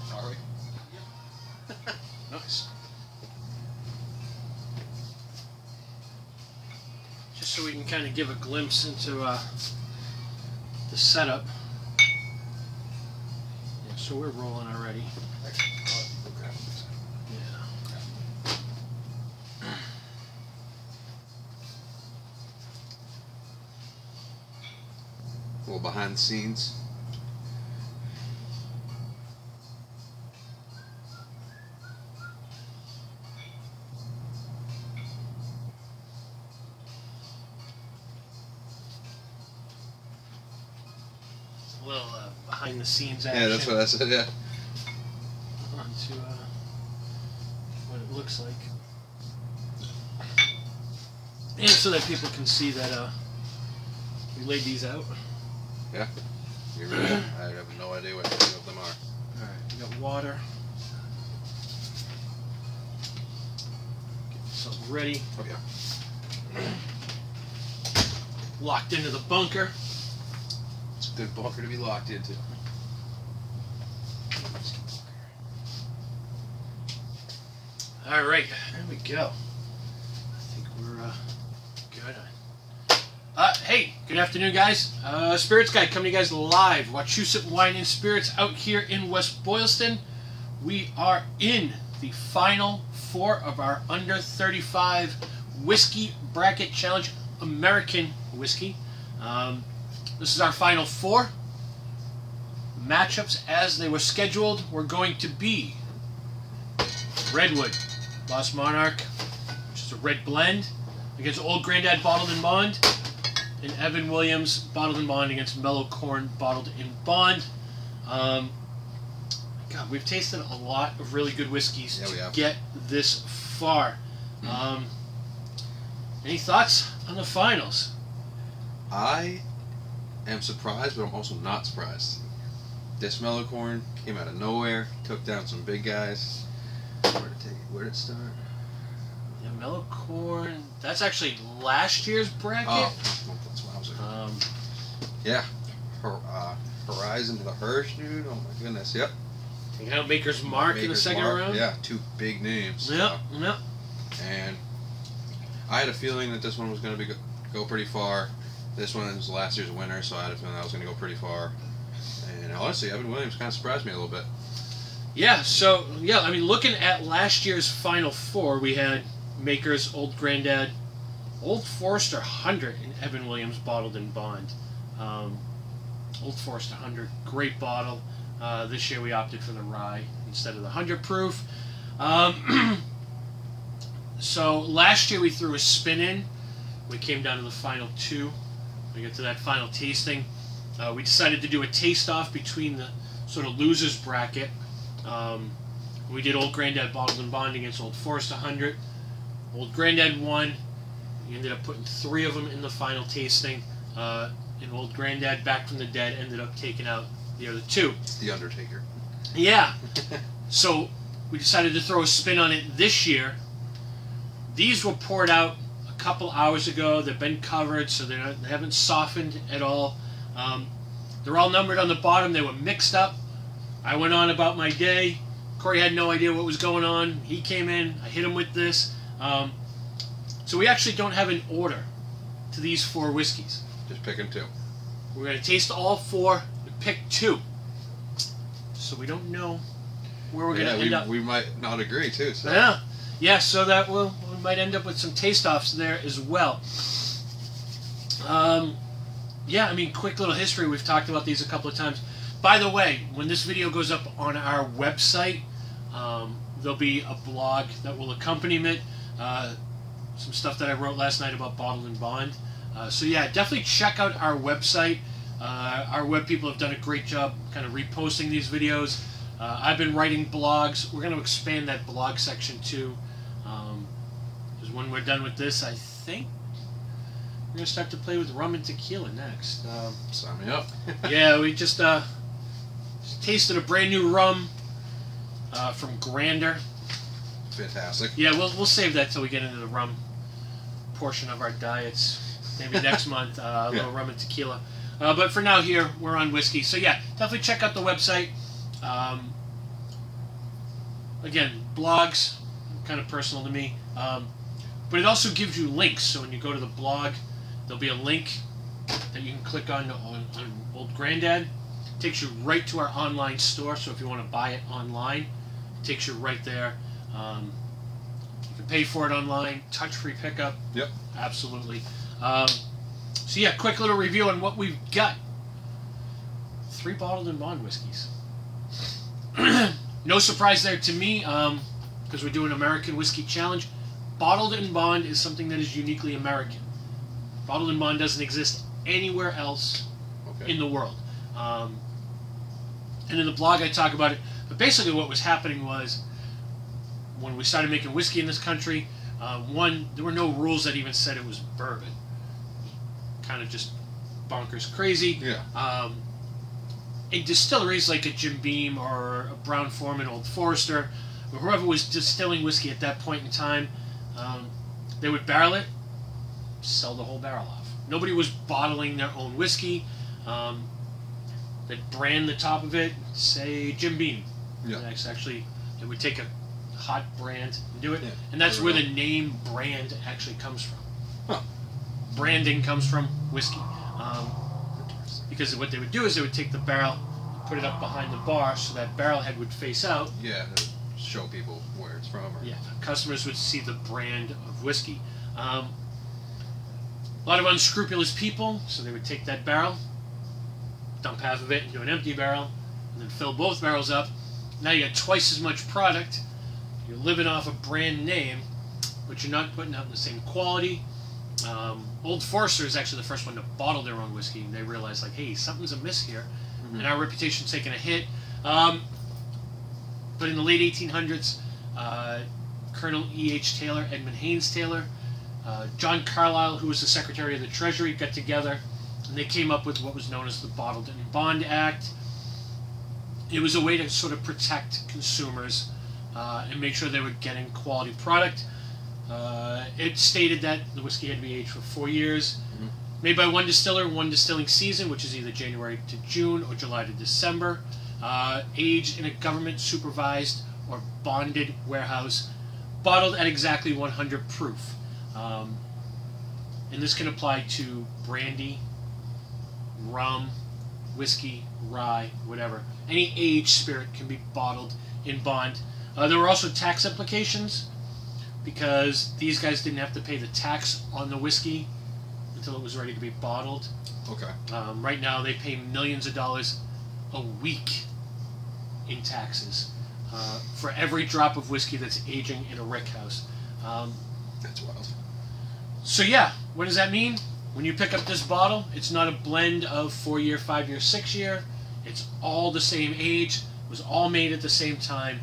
Sorry. Nice. Just so we can kind of give a glimpse into the setup. Yeah, so we're rolling already. Yeah. A little behind the scenes. A little behind the scenes action. Yeah, that's what I said. Yeah. Onto what it looks like, and so that people can see that we laid these out. Yeah. You're right. I have no idea what any of them are. All right, we got water. Get yourself ready. Oh yeah. Locked into the bunker. It's a good bunker to be locked into. All right, there we go. I think we're good. Hey, good afternoon, guys. Spirits Guide coming to you guys live. Wachusett Wine and Spirits out here in West Boylston. We are in the final 4 of our under 35 whiskey bracket challenge, American whiskey. This is our final 4. Matchups as they were scheduled were going to be Redwood, Lost Monarch, which is a red blend, against Old Grandad Bottled in Bond, and Evan Williams Bottled in Bond against Mellow Corn Bottled in Bond. God, we've tasted a lot of really good whiskeys to get this far. Any thoughts on the finals? I am surprised, but I'm also not surprised. This Mellow Corn came out of nowhere, took down some big guys. Where did it start? Yeah, Mellow Corn. That's actually last year's bracket. Oh, that's what I was yeah. Horizon to the Hirsch, dude. Oh my goodness. Yep. Taking out Maker's Mark in the second round. Yeah, 2 big names. Yep. Yep. And I had a feeling that this one was going to go pretty far. This one is last year's winner, so I had a feeling that was going to go pretty far. And honestly, Evan Williams kind of surprised me a little bit. Yeah, so, yeah, I mean, looking at last year's Final 4, we had Maker's Old Grandad, Old Forester 100, and Evan Williams Bottled in Bond. Old Forester 100, great bottle. This year we opted for the rye instead of the 100 proof. So last year we threw a spin in. We came down to the final 2. We get to that final tasting. We decided to do a taste-off between the sort of losers bracket. We did Old Grandad Bottled in Bond against Old Forester 100. Old Grandad won. We ended up putting 3 of them in the final tasting. And Old Grandad, back from the dead, ended up taking out the other 2. The Undertaker. Yeah. So we decided to throw a spin on it this year. These were poured out a couple hours ago. They've been covered, so they haven't softened at all. They're all numbered on the bottom. They were mixed up. I went on about my day. Corey had no idea what was going on. He came in. I hit him with this. So we actually don't have an order to these 4 whiskeys. Just picking 2. We're going to taste all 4 and pick 2. So we don't know where we're going to end up. We might not agree, too. So. Yeah. Yeah, so that we might end up with some taste-offs there as well. Yeah, I mean, quick little history. We've talked about these a couple of times. By the way, when this video goes up on our website, there'll be a blog that will accompany it. Some stuff that I wrote last night about Bottled in Bond. So yeah, definitely check out our website. Our web people have done a great job kind of reposting these videos. I've been writing blogs. We're going to expand that blog section too. Because when we're done with this, I think we're going to start to play with rum and tequila next. Sign me up. Yeah, we just tasted a brand new rum from Grander. fantastic. Yeah, we'll save that till we get into the rum portion of our diets. Maybe next month, a little rum and tequila. But for now, here we're on whiskey. So yeah, definitely check out the website. Again, blogs, kind of personal to me. But it also gives you links. So when you go to the blog, there'll be a link that you can click on Old Grandad. It takes you right to our online store. So if you want to buy it online, it takes you right there. You can pay for it online, touch-free pickup. Yep. Absolutely. So yeah, quick little review on what we've got. 3 bottled and bond whiskeys. No surprise there to me, because we're doing American Whiskey Challenge. Bottled and bond is something that is uniquely American. Bottled and bond doesn't exist anywhere else in the world. And in the blog I talk about it. But basically what was happening was, when we started making whiskey in this country, there were no rules that even said it was bourbon. Kind of just bonkers crazy. Yeah. In distilleries like a Jim Beam or a Brown-Forman, Old Forester, or whoever was distilling whiskey at that point in time, they would barrel it, sell the whole barrel off. Nobody was bottling their own whiskey. They'd brand the top of it, say Jim Beam. Yeah. That's actually, they would take a hot brand and do it. Yeah. And that's where the name brand actually comes from. Huh. Branding comes from whiskey. Because what they would do is they would take the barrel, put it up behind the bar so that barrel head would face out. Yeah, to show people where it's from. Or... Yeah, customers would see the brand of whiskey. A lot of unscrupulous people, so they would take that barrel, dump half of it into an empty barrel, and then fill both barrels up. Now you got twice as much product. You're living off a brand name, but you're not putting out the same quality. Old Forester is actually the first one to bottle their own whiskey, and they realized, like, hey, something's amiss here, and our reputation's taking a hit. But in the late 1800s, Colonel E.H. Taylor, Edmund Haynes Taylor, John Carlyle, who was the Secretary of the Treasury, got together, and they came up with what was known as the Bottled and Bond Act. It was a way to sort of protect consumers and make sure they were getting quality product. It stated that the whiskey had to be aged for 4 years, made by one distiller, one distilling season, which is either January to June or July to December, aged in a government-supervised or bonded warehouse, bottled at exactly 100 proof. And this can apply to brandy, rum, whiskey, rye, whatever. Any aged spirit can be bottled in bond. There were also tax implications, because these guys didn't have to pay the tax on the whiskey until it was ready to be bottled. Okay. Right now they pay millions of dollars a week in taxes for every drop of whiskey that's aging in a rick house. That's wild. So yeah, what does that mean? When you pick up this bottle, it's not a blend of 4-year, 5-year, 6-year. It's all the same age. It was all made at the same time.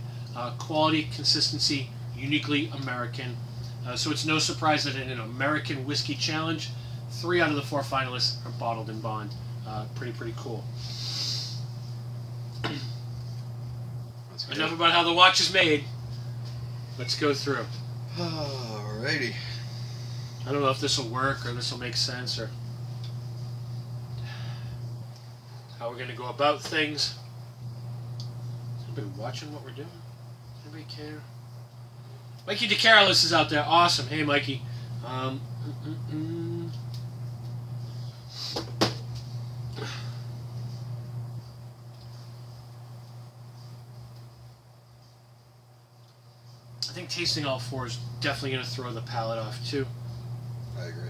Quality, consistency, uniquely American. So it's no surprise that in an American Whiskey Challenge, 3 out of the 4 finalists are bottled in bond. Pretty cool. Enough about how the watch is made. Let's go through. Alrighty. I don't know if this will work or this will make sense or how we're going to go about things. Is anybody watching what we're doing? Anybody care? Mikey DeCarolis is out there. Awesome. Hey, Mikey. I think tasting all 4 is definitely going to throw the palate off, too. I agree.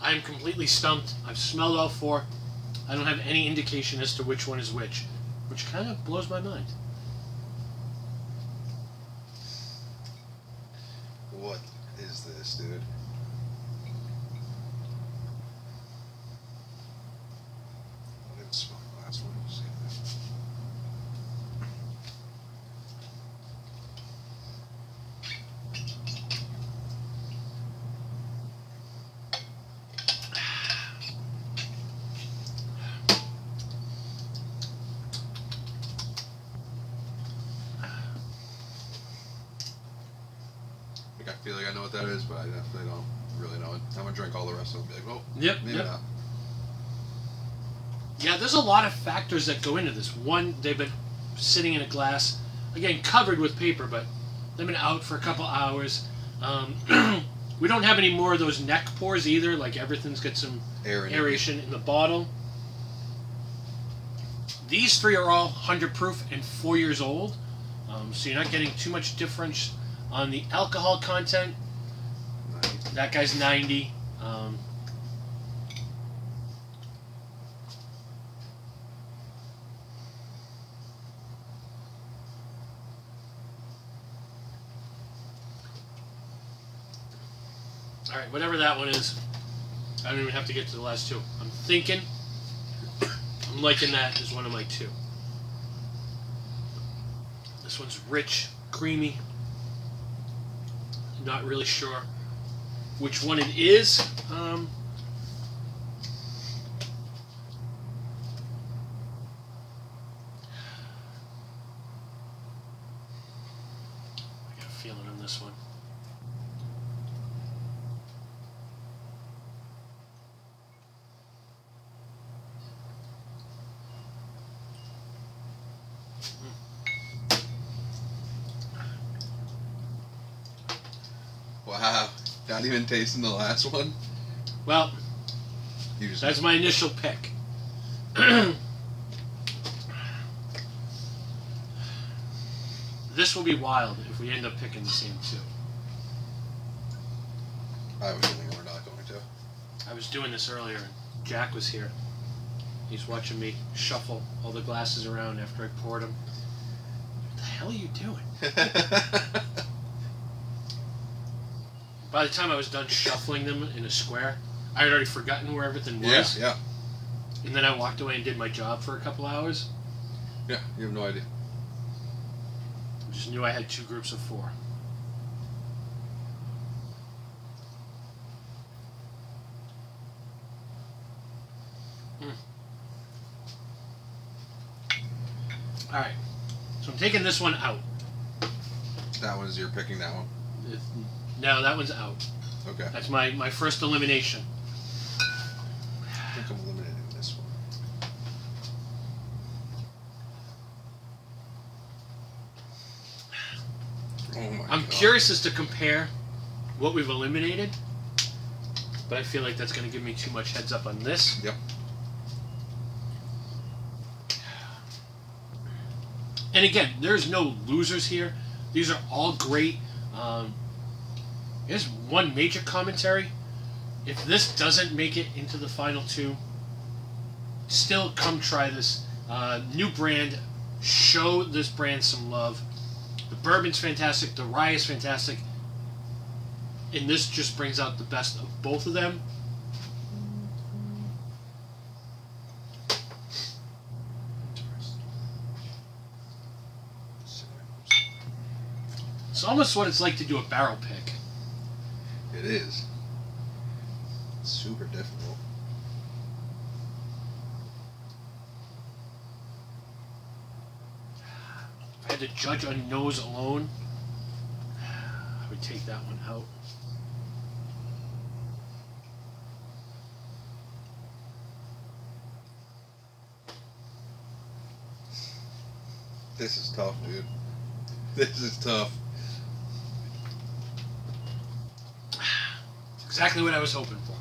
I am completely stumped. I've smelled all 4. I don't have any indication as to which one is which kind of blows my mind. What is this, dude? I didn't smell the last one. Let's see. feel like I know what that is, but I definitely don't really know it. I'm gonna drink all the rest of them. Be like, oh, Yep. maybe Yep. not. Yeah, there's a lot of factors that go into this. One, they've been sitting in a glass, again covered with paper, but they've been out for a couple hours. We don't have any more of those neck pours either. Like everything's got some Air in it. aeration in the bottle. These three are all 100 proof and 4 years old, so you're not getting too much difference on the alcohol content. Nice. That guy's 90. All right, whatever that one is, I don't even have to get to the last two. I'm thinking, I'm liking that as one of my two. This one's rich, creamy. Not really sure which one it is. I got a feeling on this one. Wow. Not even tasting the last one. Well, You just that's my initial pick. This will be wild if we end up picking the same two. I have a feeling we're not going to. I was doing this earlier and Jack was here. He's watching me shuffle all the glasses around after I poured them. What the hell are you doing? By the time I was done shuffling them in a square, I had already forgotten where everything was. Yeah. And then I walked away and did my job for a couple hours. Yeah. You have no idea. Just knew I had two groups of four. Alright, so I'm taking this one out. That one is you're picking that one. No, that one's out. Okay. That's my first elimination. I think I'm eliminating this one. Oh my I'm God. curious as to compare what we've eliminated, but I feel like that's going to give me too much heads up on this. Yep. And again, there's no losers here. These are all great. Here's one major commentary. If this doesn't make it into the final two, still come try this. New brand. Show this brand some love. The bourbon's fantastic. The rye is fantastic. And this just brings out the best of both of them. It's almost what it's like to do a barrel pick. It is. It's super difficult. If I had to judge on nose alone, I would take that one out. This is tough, dude. This is tough. Exactly what I was hoping for.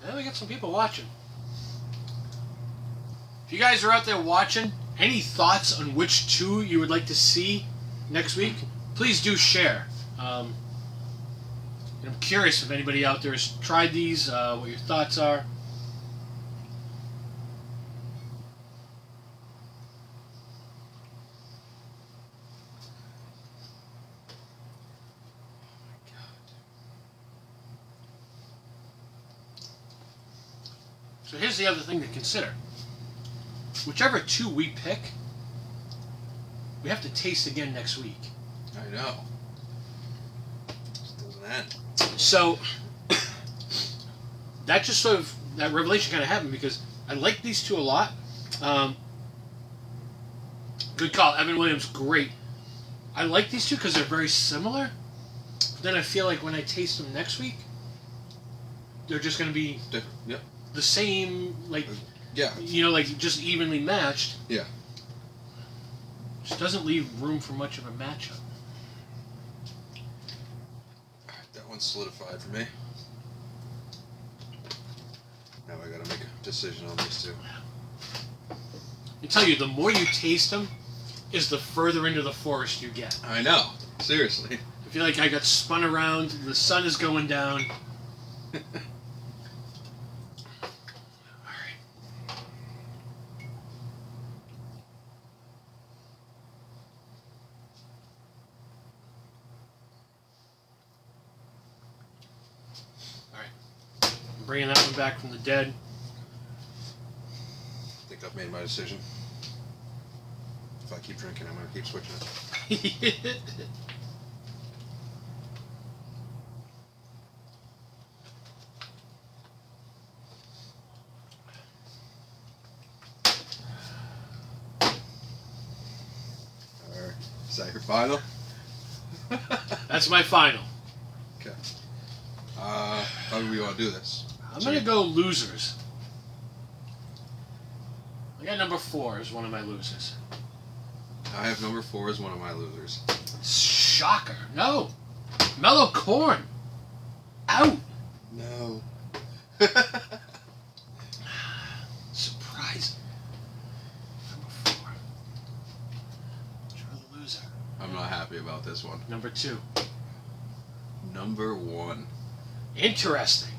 And we got some people watching. If you guys are out there watching, any thoughts on which two you would like to see next week, please do share. I'm curious if anybody out there has tried these, what your thoughts are. So here's the other thing to consider. Whichever two we pick, we have to taste again next week. I know. This doesn't end. So that just sort of, that revelation kind of happened because I like these two a lot. Good call. Evan Williams, great. I like these two because they're very similar. But then I feel like when I taste them next week, they're just going to be Different. Yep. the same, like, Yeah. like just evenly matched. Yeah. Just doesn't leave room for much of a matchup. Alright, that one's solidified for me. Now I gotta make a decision on these two. I tell you, the more you taste them, is the further into the forest you get. I know. Seriously. I feel like I got spun around. The sun is going down. All right. All right. I'm bringing that one back from the dead. I think I've made my decision. If I keep drinking, I'm gonna keep switching it. Alright. Is that your final? That's my final. Okay. How do we want to do this? I'm going to go losers. I got number 4 as one of my losers. I have number 4 as one of my losers. Shocker. No. Mellow corn. Out. No. Surprising. Number 4. You're the loser. I'm not happy about this one. Number 2. Number 1. Interesting.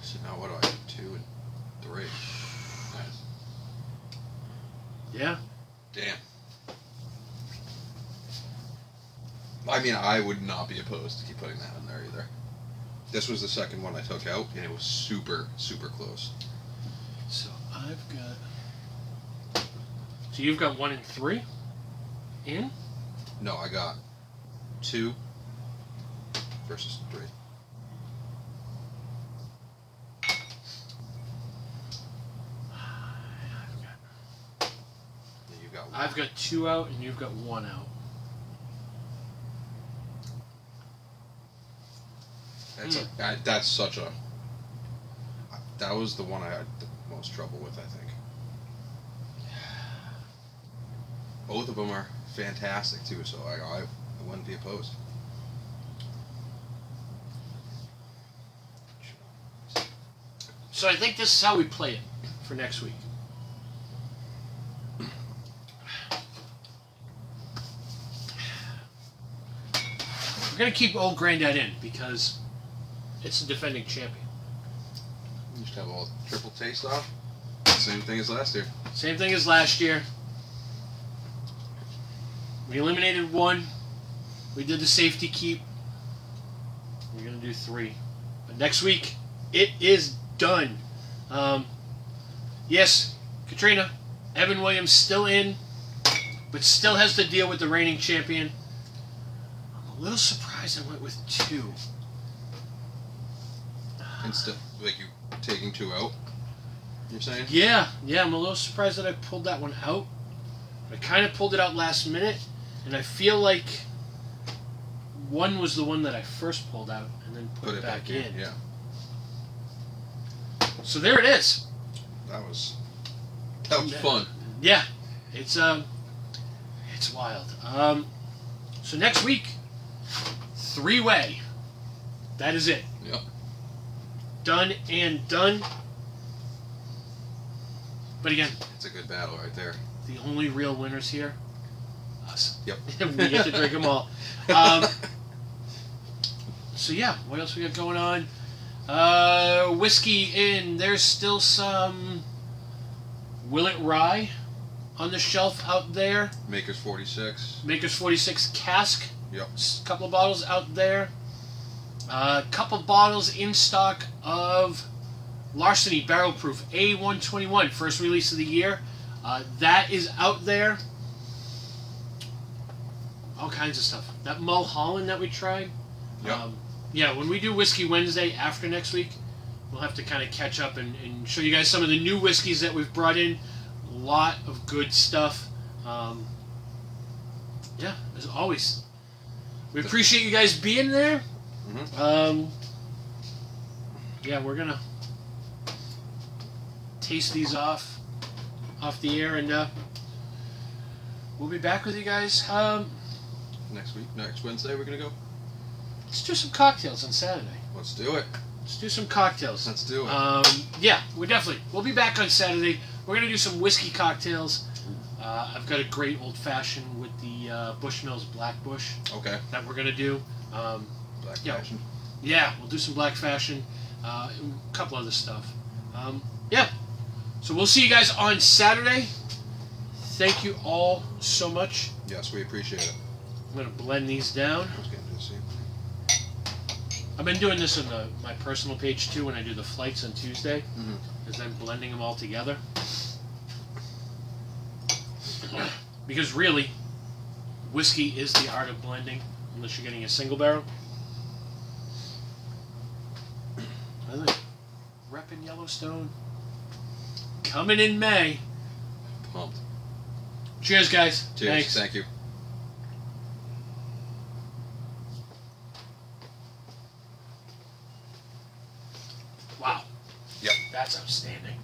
So now what do I do? 2 and 3. Yeah. Damn. I mean, I would not be opposed to keep putting that in there either. This was the second one I took out, and it was super, super close. So I've got... So you've got 1 and 3 in? No, I got 2 versus 3. And you got 1. I've got 2 out and you've got 1 out. That's such a... That was the one I had the most trouble with, I think. Both of them are fantastic, too, so I wouldn't be opposed. So I think this is how we play it for next week. We're going to keep Old Granddad in because it's the defending champion. You just have all triple taste off. Same thing as last year. Same thing as last year. We eliminated 1. We did the safety keep. We're going to do 3. But next week, it is done. Yes, Katrina, Evan Williams still in, but still has to deal with the reigning champion. I'm a little surprised I went with 2. Instead, like you taking 2 out, you're saying? Yeah, I'm a little surprised that I pulled that one out. I kind of pulled it out last minute, and I feel like 1 was the one that I first pulled out and then put it back in. Yeah. So there it is. That was fun. Yeah, it's wild. So next week, 3-way. That is it. Yep. Done and done. But again, It's a good battle right there. the only real winners here, us. Yep. We get to drink them all. So yeah, what else we got going on? Whiskey in. There's still some Willet Rye on the shelf out there. Maker's 46. Maker's 46 cask. Yep. A couple of bottles out there. A couple bottles in stock of Larceny Barrel Proof A121, first release of the year. That is out there. All kinds of stuff. That Mulholland that we tried. Yep. Yeah, when we do Whiskey Wednesday after next week, we'll have to kind of catch up and show you guys some of the new whiskeys that we've brought in. lot of good stuff. Yeah, as always, we appreciate you guys being there. Yeah, we're gonna taste these off the air, and we'll be back with you guys. Next week, next Wednesday, we're gonna go. Let's do some cocktails on Saturday. Let's do it. Let's do some cocktails. Let's do it. Yeah, we'll be back on Saturday. We're gonna do some whiskey cocktails. I've got a great old fashioned with the Bushmills Black Bush Okay. that we're gonna do. Black yeah. fashion. Yeah, we'll do some Black Fashion, and a couple other stuff. Yeah, so we'll see you guys on Saturday. Thank you all so much. Yes, we appreciate it. I'm gonna blend these down. I was gonna do the same thing. I've been doing this on my personal page too when I do the flights on Tuesday, Mhm. is I'm blending them all together. Because really, whiskey is the art of blending, unless you're getting a single barrel. I think repping Yellowstone coming in May. Pumped. Cheers, guys. Cheers. Thanks. Thank you. Wow. Yep. That's outstanding.